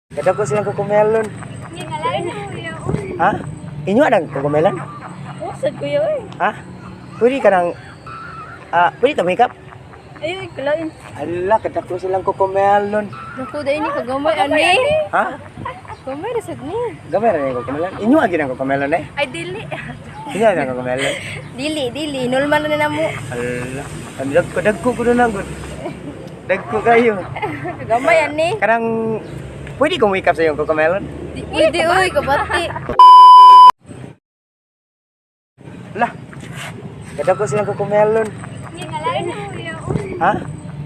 Kada ko silang kukumelon. Hindi nga lain na kuya. Ha? Inyo adang kukumelon? Usad kuya oy. Ha? Pwede ka nang pwede ta make up? Ay, kalain. Hala, kada ko silang kukumelon. Naku, dahil ni kagamay, ani. Ha? Gamay, rasad ni. Gamay ra ni kukumelon. Inyo agi nang kukumelon eh. Ay, dili. Inyo adang kukumelon. Dili. Normal na na mo. Hala, ang dagko ko na gud. Dagko kayo. Kagamay, ani. Karang pwede kong make up sa iyong kukumelon. Pwede, uy, kabati. Lah, kada ko silang kukumelon. Hindi nga lain na kuya. Ha?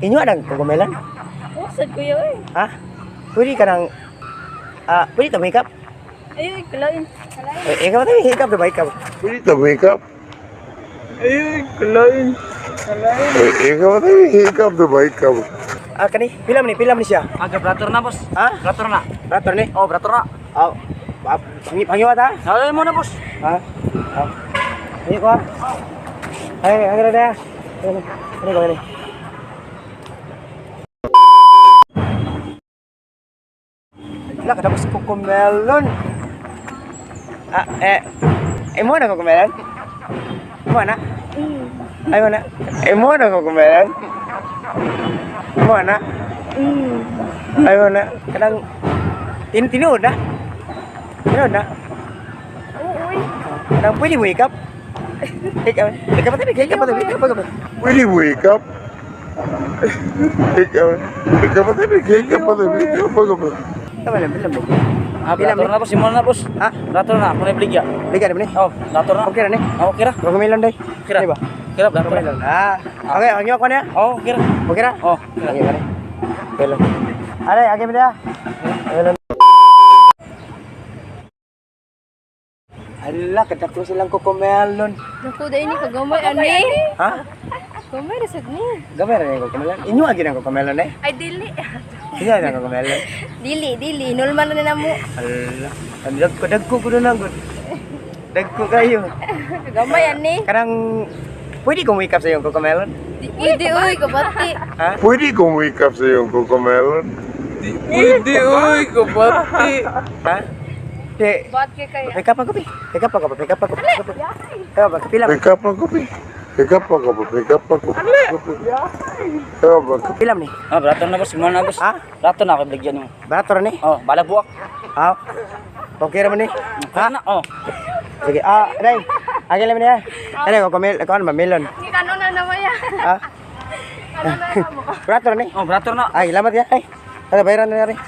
Inyo adang kukumelon? Usad kuya, oy. Ha? Pwede ka nang pwede ta make up? Ay, kalain. Ikaw tayo make up ba ikaw? Pwede ta make up. Ay, kalain. Ikaw tayo hikap na ba ikaw? Kani, pilam ni siya. Agak beratur na bos. Ha? Beratur na. Rator ni. Oh beratur na. Oh, pangiwat ha? Ay mo na bos. Ha? Ini ko ha? Ay, agad na. Ini ko ini. Lah, kadapos kukumelon. Mo na kukumelon? Mo na? Ay, mo na. Mo na kukumelon? Mo na? Ay, mo na. Kadang tinuod na. Tinuod na. Uy. Kadang pwede wake up. Ikaw pa. Pwede wake up. Ikaw pa tayo hikap pa tayo hikap. Tama lang. Beratur na bos. Simon na bos. Ha? Beratur na. Ako na bligya. Liga na ba ni? Oh beratur na. Okay na ni? Oh kira. Kukumelon day. Kira. Diba? Kira beratur na. Kukumelon. Okay, ang iyo ko niya. Oh kira. Okay na? Oh Ang iyo ka ni. Kukumelon. Are, agi mo niya. Kukumelon. Hala, kadako silang kukumelon. Naku, dahil ni kagamay, ani. Ha? Gamay, rasad ni. Gamay ra ni kukumelon. Inyo agi nang kukumelon eh. Ay, dili. Inyo nang kukumelon. Dili. Normal na na mo. Hala, ang dagko ko na gud. Dagko kayo. Gamay, ani. Karang pwede kong wake up sa iyong kukumelon? Pwede, uy, kabati. Ha? Pwede kong wake up sa iyong kukumelon. Hindi uy kabati. Ha? Di, Ba't kayo? pick up ako. Pick up ako. Kaya ba, kapila. Pick up ako, pi. Pick up ako, pick up ako. Kaya ba? Pilam ni. Ah beratur na bos. Simon na bos. Ha? Beratur na ako bligya nimo. Barator ni. Oh balag buak. Ha? Okay naman ni. Ha? Na. Oh. Sige. Day. Agi naman niya. Ano ko kuan ba melon? Hindi ka na naman yan. Ha? Barator ni. Oh beratur na. Ay, lamat ya. Ay. Ada bayaran na rin.